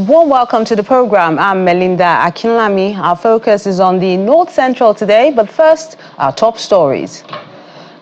warm welcome to the program. I'm Melinda Akinlami. Our focus is on the North Central today, but first, our top stories.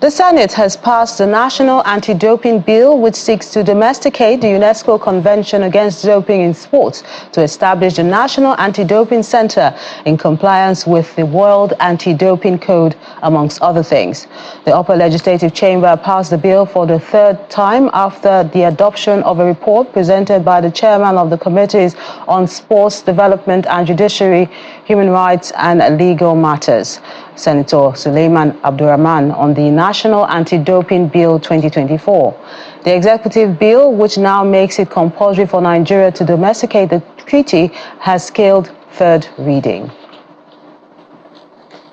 The Senate has passed the National Anti-Doping Bill, which seeks to domesticate the UNESCO Convention Against Doping in Sports to establish the National Anti-Doping Center in compliance with the World Anti-Doping Code, amongst other things. The upper legislative chamber passed the bill for the third time after the adoption of a report presented by the chairman of the committees on sports development and judiciary, human rights and legal matters, Senator Suleiman Abdurrahman, on the National Anti-Doping Bill 2024. The executive bill, which now makes it compulsory for Nigeria to domesticate the treaty, has scaled third reading.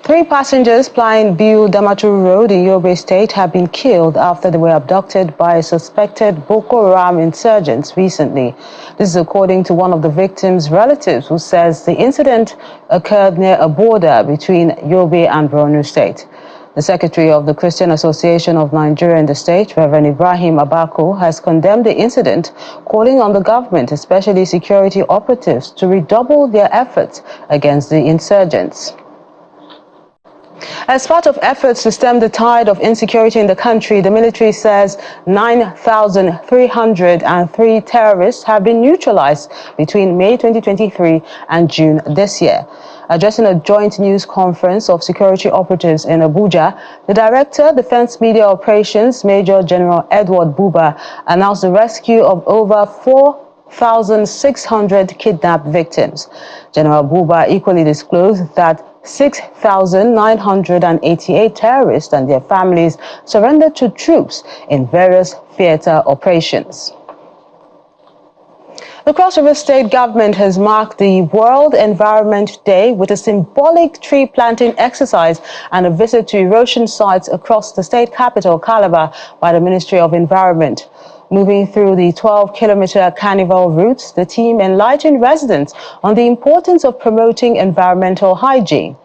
3 passengers plying Biu-Damaturu Road in Benue State have been killed after they were abducted by suspected Boko Haram insurgents recently. This is according to one of the victims' relatives, who says the incident occurred near a border between Yobe and Benue State. The Secretary of the Christian Association of Nigeria in the state, Reverend Ibrahim Abako, has condemned the incident, calling on the government, especially security operatives, to redouble their efforts against the insurgents. As part of efforts to stem the tide of insecurity in the country, the military says 9,303 terrorists have been neutralized between May 2023 and June this year. Addressing a joint news conference of security operatives in Abuja, the Director, Defense Media Operations, Major General Edward Buba, announced the rescue of over 4,600 kidnapped victims. General Buba equally disclosed that 6,988 terrorists and their families surrendered to troops in various theater operations. The Cross River State government has marked the World Environment Day with a symbolic tree planting exercise and a visit to erosion sites across the state capital, Calabar, by the Ministry of Environment. Moving through the 12-kilometer carnival routes, the team enlightened residents on the importance of promoting environmental hygiene.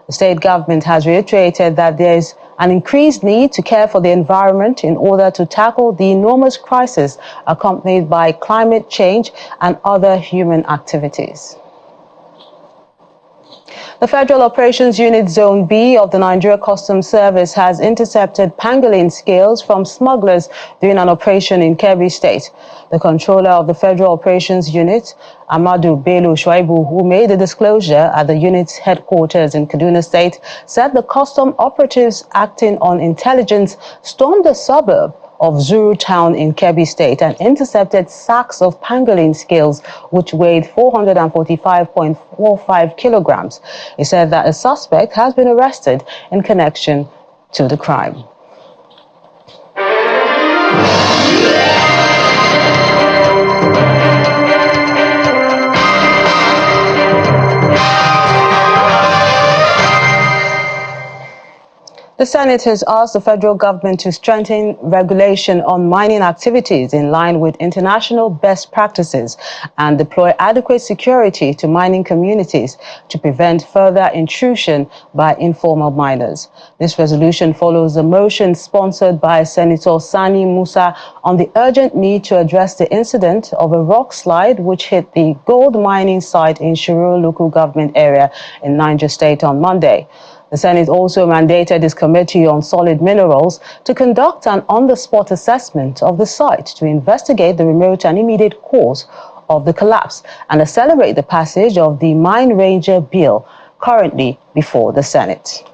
The state government has reiterated that there is an increased need to care for the environment in order to tackle the enormous crisis accompanied by climate change and other human activities. The Federal Operations Unit Zone B of the Nigeria Customs Service has intercepted pangolin scales from smugglers during an operation in Benue State. The controller of the Federal Operations Unit, Amadu Bello Shuaibu, who made the disclosure at the unit's headquarters in Kaduna State, said the custom operatives acting on intelligence stormed the suburb of Zuru town in Benue State and intercepted sacks of pangolin scales which weighed 445.45 kilograms. He said that a suspect has been arrested in connection to the crime. The Senate has asked the federal government to strengthen regulation on mining activities in line with international best practices and deploy adequate security to mining communities to prevent further intrusion by informal miners. This resolution follows a motion sponsored by Senator Sani Musa on the urgent need to address the incident of a rock slide which hit the gold mining site in Shiro local government area in Niger State on Monday. The Senate also mandated its Committee on Solid Minerals to conduct an on-the-spot assessment of the site to investigate the remote and immediate cause of the collapse and accelerate the passage of the Mine Ranger Bill currently before the Senate.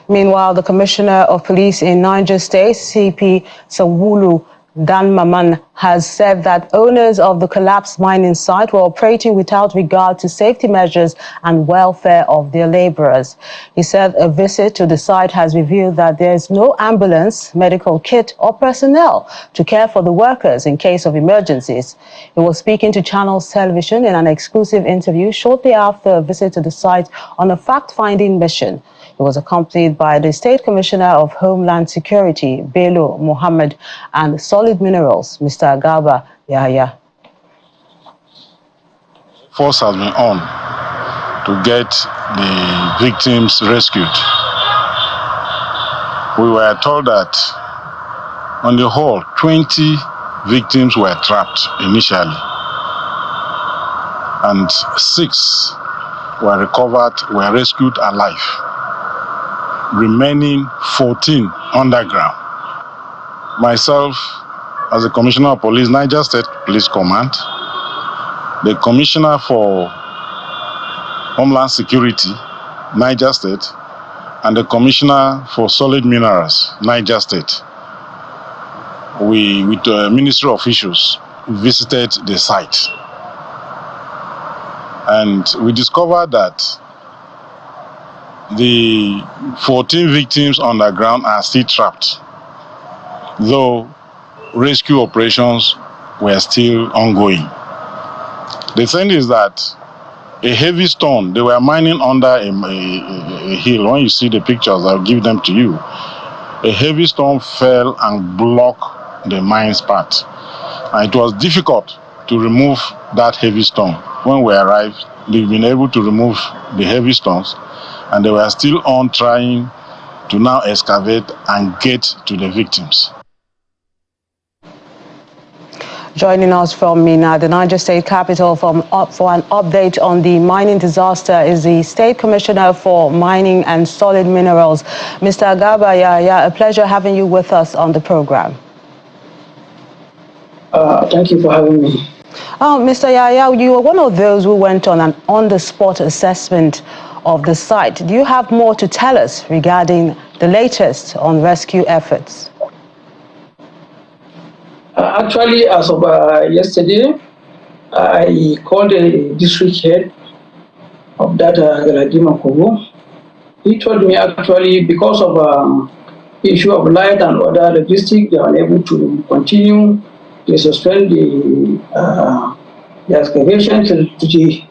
Meanwhile, the Commissioner of Police in Niger State, CP Sawulu Danmaman, has said that owners of the collapsed mining site were operating without regard to safety measures and welfare of their laborers. He said a visit to the site has revealed that there is no ambulance, medical kit or personnel to care for the workers in case of emergencies. He was speaking to Channels Television in an exclusive interview shortly after a visit to the site on a fact-finding mission. He was accompanied by the State Commissioner of Homeland Security, Bello Mohammed, and Solid Minerals, Mr. Garba Yahya. Force has been on to get the victims rescued. We were told that on the whole, 20 victims were trapped initially, and 6 were rescued alive, remaining 14 underground. Myself, as the Commissioner of Police, Niger State Police Command, the Commissioner for Homeland Security, Niger State, and the Commissioner for Solid Minerals, Niger State, we, with ministry officials, visited the site. And we discovered that the 14 victims underground are still trapped, though rescue operations were still ongoing. The thing is that a heavy stone, they were mining under a hill. When you see the pictures, I'll give them to you. A heavy stone fell and blocked the mine's path. And it was difficult to remove that heavy stone. When we arrived, they've been able to remove the heavy stones, and they were still on trying to now excavate and get to the victims. Joining us from Mina, the Niger State capital, for an update on the mining disaster is the State Commissioner for Mining and Solid Minerals, Mr. Garba Yahaya. A pleasure having you with us on the program. Thank you for having me. Mr. Yahaya, you were one of those who went on an on-the-spot assessment of the site. Do you have more to tell us regarding the latest on rescue efforts? Actually, as of yesterday, I called the district head of that Galadima Kogo. He told me actually because of issue of light and other logistics, they are unable to continue. They suspend the excavation till today.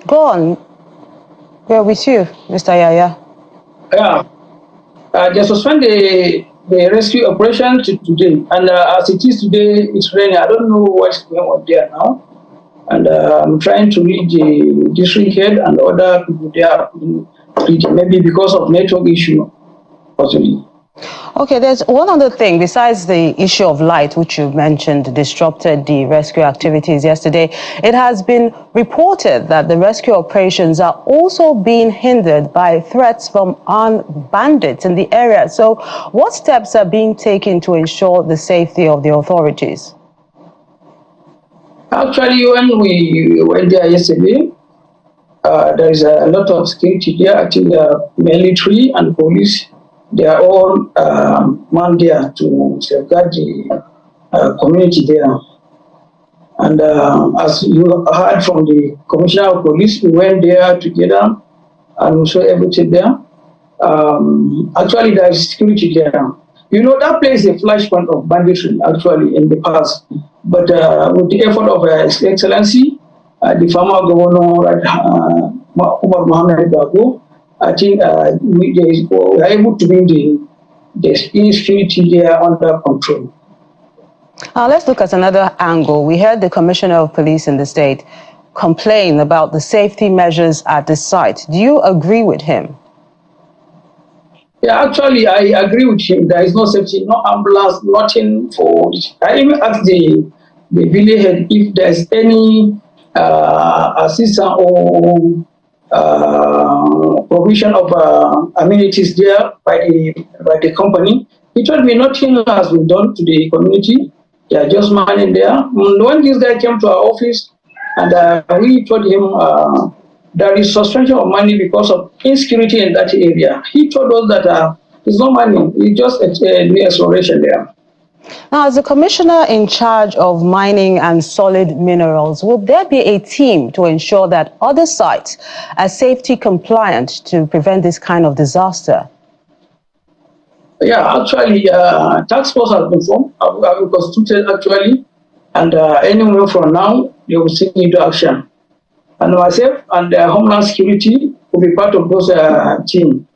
Go on. We're with you, Mr. Yahaya. Yeah. They suspend the rescue operation today, and as it is today, it's raining. I don't know what's going on there now, and I'm trying to reach the district head and other people there, maybe because of network issue, possibly. Okay, there's one other thing besides the issue of light, which you mentioned disrupted the rescue activities yesterday. It has been reported that the rescue operations are also being hindered by threats from armed bandits in the area. So what steps are being taken to ensure the safety of the authorities? Actually, when we went there yesterday, there is a lot of security there. I think military and police, they are all manned there to safeguard the community there. And as you heard from the Commissioner of Police, we went there together and we saw everything there. Actually, there is security there. You know, that place is a flashpoint of banditry, actually, in the past. But with the effort of His Excellency, the former governor, Umar Mohammed Bago, I think we are able to bring the insecurity there under control. Let's look at another angle. We heard the Commissioner of Police in the state complain about the safety measures at the site. Do you agree with him? Yeah, actually, I agree with him. There is no safety, no ambulance, nothing for it. I even asked the village head if there's any assistance or provision of amenities there by the company. He told me nothing has been done to the community. They are just manning there. When this guy came to our office, and we told him there is suspension of money because of insecurity in that area. He told us that it's not money, it's just a new exploration there. Now, as the commissioner in charge of mining and solid minerals, will there be a team to ensure that other sites are safety compliant to prevent this kind of disaster? Yeah, actually, task force has been formed, have been constituted actually, and anywhere from now, they will see into action. And myself and Homeland Security will be part of those team.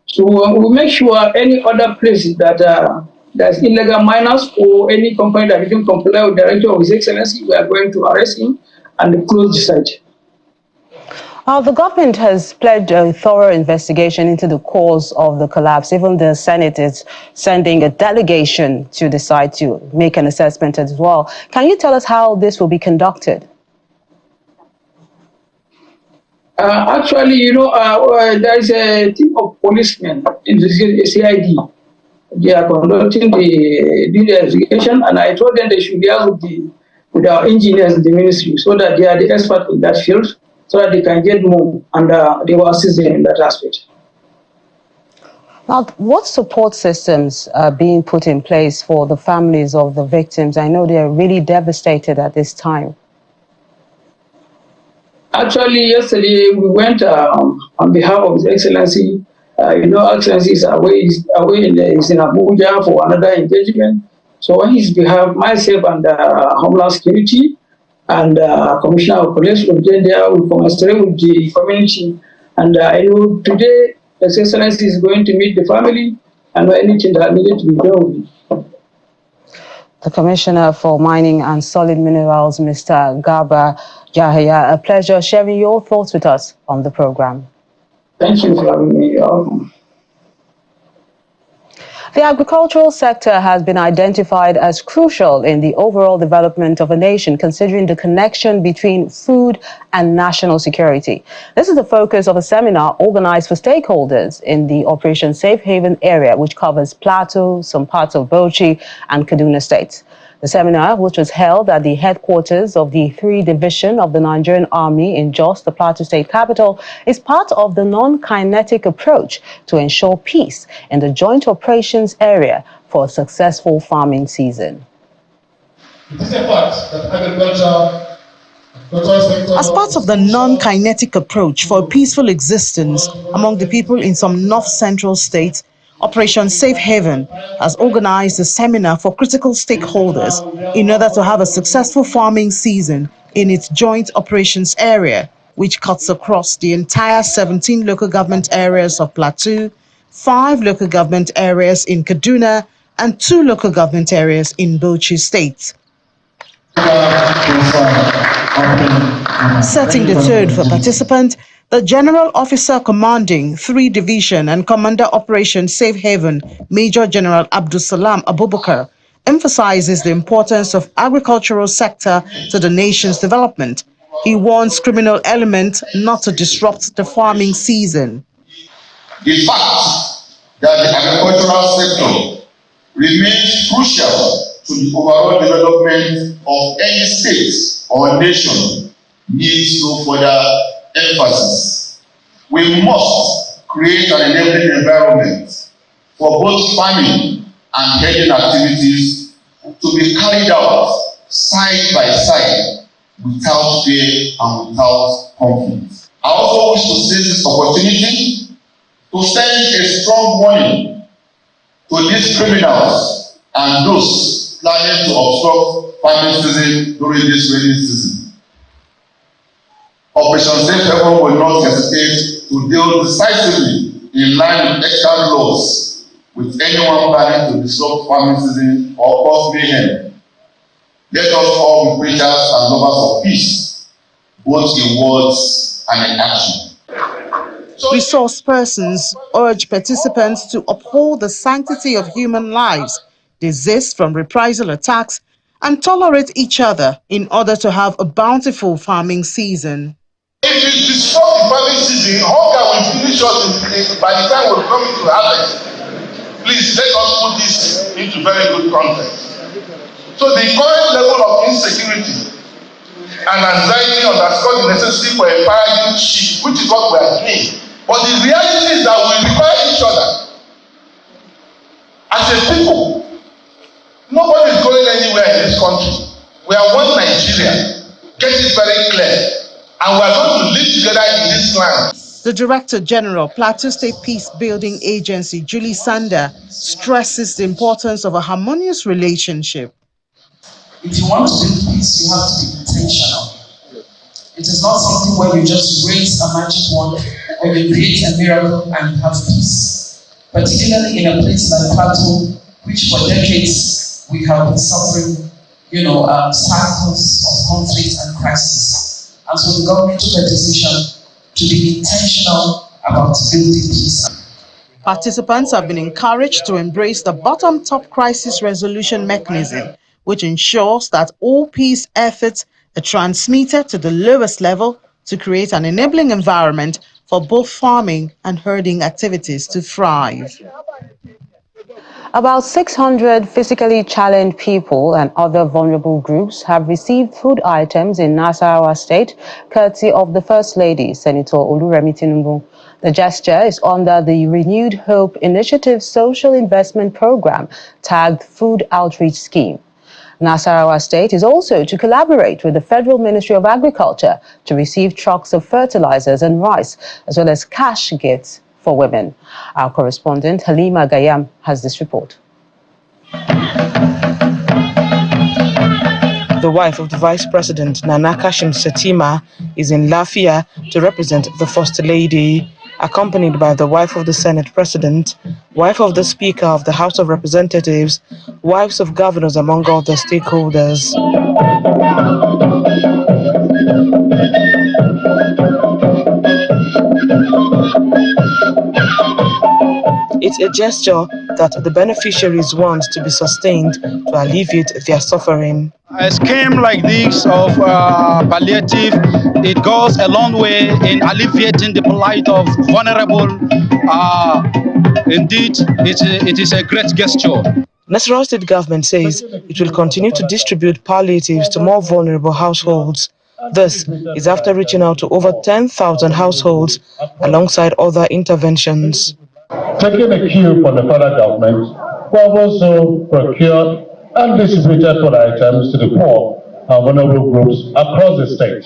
So we'll make sure any other places that there's illegal miners or any company that didn't comply with the directive of His Excellency, we are going to arrest him and close the site. Well, the government has pledged a thorough investigation into the cause of the collapse. Even the Senate is sending a delegation to decide to make an assessment as well. Can you tell us how this will be conducted? Actually, there is a team of policemen in the CID. They are conducting the investigation, and I told them they should be with our engineers in the ministry so that they are the experts in that field, so that they can get more and they will assist them in that aspect. Now, what support systems are being put in place for the families of the victims? I know they are really devastated at this time. Actually, yesterday we went on behalf of His Excellency. Excellency is away is in Abuja for another engagement. So on his behalf, myself and Homeland Security and Commissioner of Police will get there. We commiserate with the community. And today, His Excellency is going to meet the family and anything that needed to be done. The Commissioner for Mining and Solid Minerals, Mr. Garba Yahya, a pleasure sharing your thoughts with us on the program. Thank you for having me. The agricultural sector has been identified as crucial in the overall development of a nation, considering the connection between food and national security. This is the focus of a seminar organized for stakeholders in the Operation Safe Haven area, which covers Plateau, some parts of Bauchi, and Kaduna states. The seminar, which was held at the headquarters of the 3 Division of the Nigerian Army in Jos, the Plateau State capital, is part of the non-kinetic approach to ensure peace in the joint operations area for a successful farming season. It is a fact that as part of the non-kinetic approach for a peaceful existence among the people in some north-central states, Operation Safe Haven has organized a seminar for critical stakeholders in order to have a successful farming season in its joint operations area, which cuts across the entire 17 local government areas of Plateau, 5 local government areas in Kaduna, and 2 local government areas in Benue State. Setting the tone for participants, the General Officer commanding 3 Division and Commander Operation Safe Haven, Major General Abdul Salam Abubakar, emphasizes the importance of agricultural sector to the nation's development. He warns criminal elements not to disrupt the farming season. The fact that the agricultural sector remains crucial to the overall development of any state or nation needs no further emphasis. We must create an enabling environment for both farming and herding activities to be carried out side by side without fear and without conflict. I also wish to seize this opportunity to send a strong warning to these criminals and those planning to obstruct farming season during this rainy season. Operation Safe Haven will not hesitate to deal decisively in line with extant laws with anyone planning to disrupt farming season or cause mayhem. Let us all be preachers and lovers of peace, both in words and in action. Resource persons urge participants to uphold the sanctity of human lives, desist from reprisal attacks, and tolerate each other in order to have a bountiful farming season. If you disrupt the farming season, hunger will finish us by the time we come into harvest. Please let us put this into very good context. So the current level of insecurity and anxiety underscore the necessity for a paradigm shift, which is what we are doing. But the reality is that we require each other. As a people, nobody is going anywhere in this country. We are one Nigeria. Get it very clear. And we are going to live together in this land. The Director General, Plateau State Peace Building Agency, Julie Sander, stresses the importance of a harmonious relationship. If you want to build peace, you have to be intentional. It is not something where you just raise a magic wand or you create a miracle and you have peace. Particularly in a place like Plateau, which for decades we have been suffering, cycles of conflict and crisis. And so the government took a decision to be intentional about building peace. Participants have been encouraged to embrace the bottom-top crisis resolution mechanism, which ensures that all peace efforts are transmitted to the lowest level to create an enabling environment for both farming and herding activities to thrive. About 600 physically challenged people and other vulnerable groups have received food items in Nasarawa State, courtesy of the First Lady, Senator Oluremi Tinubu. The gesture is under the Renewed Hope Initiative Social Investment Program, tagged Food Outreach Scheme. Nasarawa State is also to collaborate with the Federal Ministry of Agriculture to receive trucks of fertilizers and rice, as well as cash gifts for women. Our correspondent Halima Gayam has this report. The wife of the Vice President, Nana Kashim Shettima, is in Lafia to represent the First Lady, accompanied by the wife of the Senate President, wife of the Speaker of the House of Representatives, wives of governors, among other stakeholders. It's a gesture that the beneficiaries want to be sustained to alleviate their suffering. A scheme like this of palliative, it goes a long way in alleviating the plight of vulnerable. Indeed, it is a great gesture. Nasarawa State government says it will continue to distribute palliatives to more vulnerable households. This is after reaching out to over 10,000 households alongside other interventions. Taking a cue from the federal government, we have also procured and distributed food items to the poor and vulnerable groups across the state.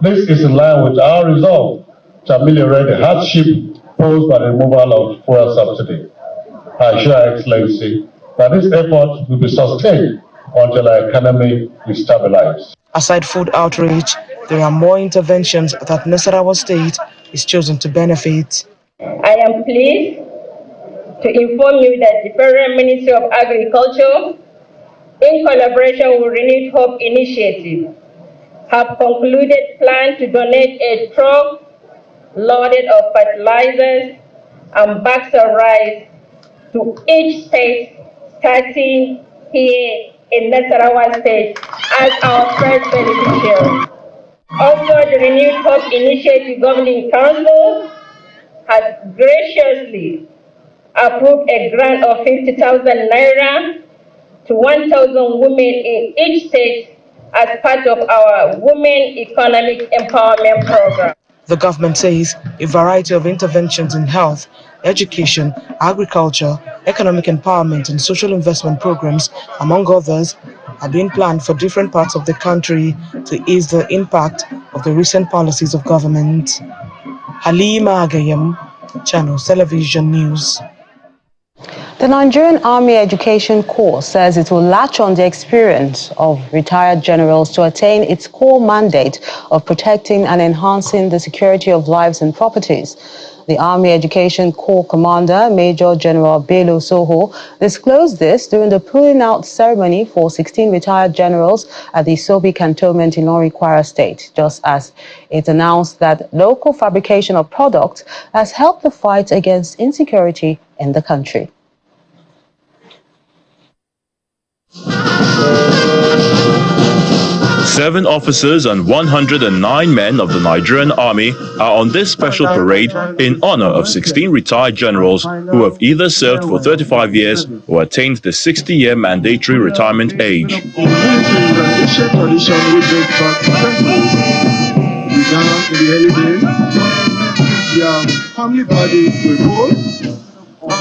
This is in line with our resolve to ameliorate the hardship posed by the removal of fuel subsidy. I assure Your Excellency that this effort will be sustained until our economy is stabilized. Aside food outreach, there are more interventions that Nasarawa State is chosen to benefit. I am pleased to inform you that the Federal Ministry of Agriculture, in collaboration with Renewed Hope Initiative, have concluded plans to donate a truck loaded of fertilizers and bags of rice to each state, starting here in Nasarawa State as our first beneficiary. Also, the Renewed Hope Initiative Governing Council has graciously approved a grant of 50,000 naira to 1,000 women in each state as part of our Women Economic Empowerment Program. The government says a variety of interventions in health, education, agriculture, economic empowerment and social investment programs, among others, are being planned for different parts of the country to ease the impact of the recent policies of government. Halima Agayam, Channel Television News. The Nigerian Army Education Corps says it will latch on the experience of retired generals to attain its core mandate of protecting and enhancing the security of lives and properties. The Army Education Corps Commander, Major General Bello Soho, disclosed this during the pulling out ceremony for 16 retired generals at the Isobi Cantonment in Ilorin, Kwara State, just as it announced that local fabrication of products has helped the fight against insecurity in the country. 7 officers and 109 men of the Nigerian Army are on this special parade in honor of 16 retired generals who have either served for 35 years or attained the 60-year mandatory retirement age.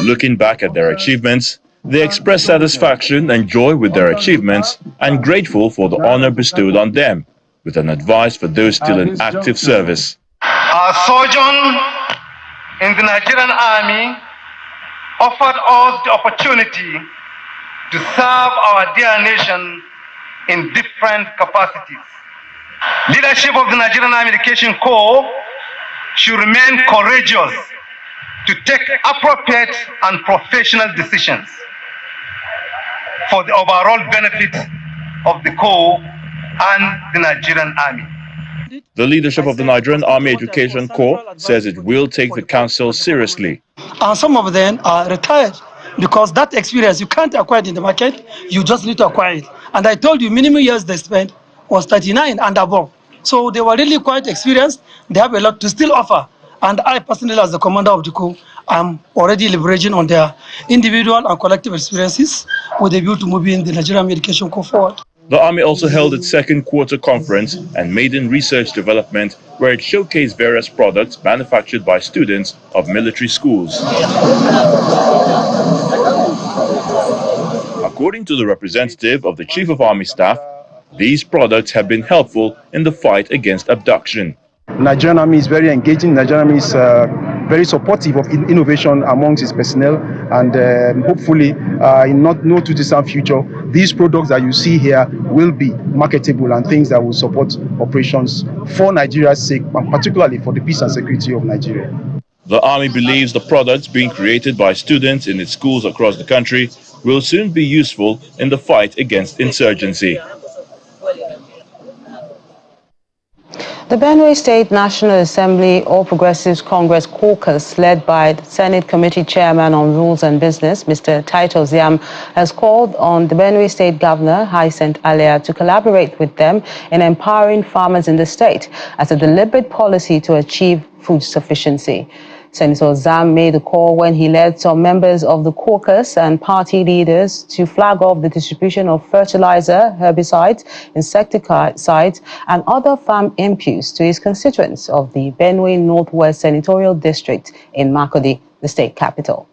Looking back at their achievements, they express satisfaction and joy with their achievements and grateful for the honor bestowed on them, with an advice for those still in active service. Our sojourn in the Nigerian Army offered us the opportunity to serve our dear nation in different capacities. Leadership of the Nigerian Army Education Corps should remain courageous to take appropriate and professional decisions for the overall benefit of the Corps and the Nigerian Army. The leadership of the Nigerian Army Education Corps says it will take the council seriously. And some of them are retired because that experience you can't acquire it in the market, you just need to acquire it. And I told you, minimum years they spent was 39 and above. So they were really quite experienced. They have a lot to still offer. And I personally, as the commander of the Corps, I'm already leveraging on their individual and collective experiences with a view to moving the Nigerian Education Corps forward. The Army also held its second quarter conference and Maiden Research Development, where it showcased various products manufactured by students of military schools. According to the representative of the Chief of Army Staff, these products have been helpful in the fight against abduction. Nigerian Army is very engaging. Nigerian Army is very supportive of innovation amongst its personnel, and hopefully in no too distant future, these products that you see here will be marketable and things that will support operations for Nigeria's sake, and particularly for the peace and security of Nigeria. The Army believes the products being created by students in its schools across the country will soon be useful in the fight against insurgency. The Benue State National Assembly All Progressives Congress caucus, led by the Senate Committee Chairman on Rules and Business, Mr. Titus Yam, has called on the Benue State Governor, Hyacinth Alia, to collaborate with them in empowering farmers in the state as a deliberate policy to achieve food sufficiency. Senator Zam made the call when he led some members of the caucus and party leaders to flag off the distribution of fertilizer, herbicides, insecticides, and other farm inputs to his constituents of the Benue Northwest Senatorial District in Makurdi, the state capital.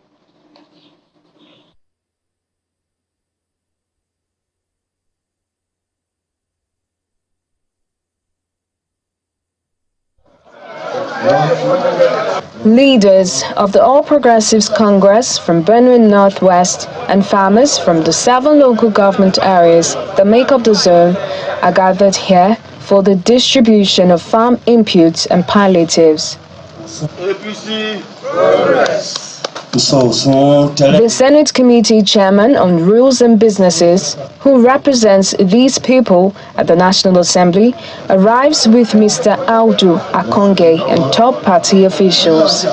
Leaders of the All Progressives Congress from Benue Northwest and farmers from the 7 local government areas that make up the zone are gathered here for the distribution of farm inputs and palliatives. The Senate Committee Chairman on Rules and Businesses, who represents these people at the National Assembly, arrives with Mr. Audu Akonge and top party officials.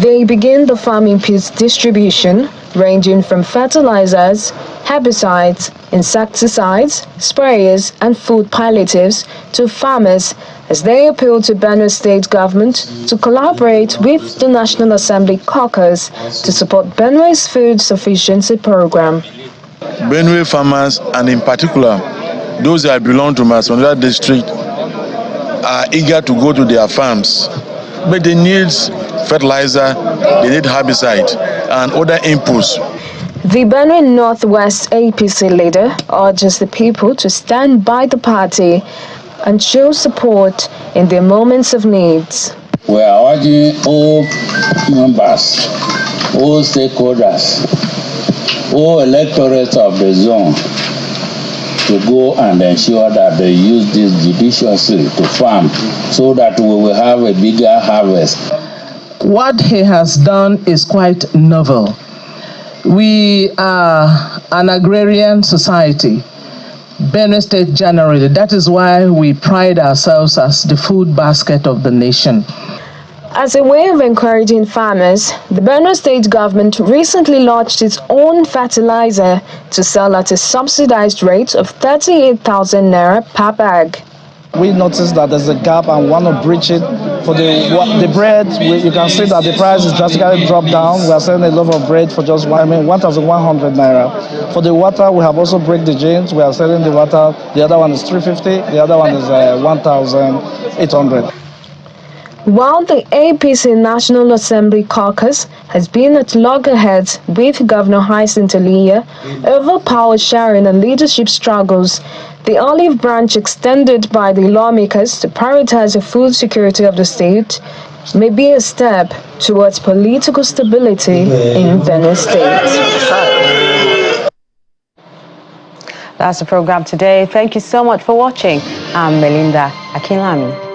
They begin the farm inputs distribution, ranging from fertilizers, herbicides, insecticides, sprayers, and food palliatives to farmers as they appeal to Benue State government to collaborate with the National Assembly caucus to support Benue's food sufficiency program. Benue farmers, and in particular those that belong to Masonda district, are eager to go to their farms, but they need fertilizer, they need herbicide and other inputs. The Benue Northwest APC leader urges the people to stand by the party and show support in their moments of needs. We are urging all members, all stakeholders, all electorates of the zone to go and ensure that they use this judiciously to farm so that we will have a bigger harvest. What he has done is quite novel. We are an agrarian society. Benue State generally. That is why we pride ourselves as the food basket of the nation. As a way of encouraging farmers, the Benue State government recently launched its own fertilizer to sell at a subsidized rate of 38,000 naira per bag. We noticed that there's a gap and want to bridge it. For the bread, you can see that the price is drastically dropped down. We are selling a loaf of bread for just 1,100 naira. For the water, we have also break the jeans. We are selling the water. The other one is 350. The other one is 1,800. While the APC National Assembly caucus has been at loggerheads with Governor Hyacinth Alia over power sharing and leadership struggles, the olive branch extended by the lawmakers to prioritize the food security of the state may be a step towards political stability in Benue State. That's the program today. Thank you so much for watching. I'm Melinda Akinlami.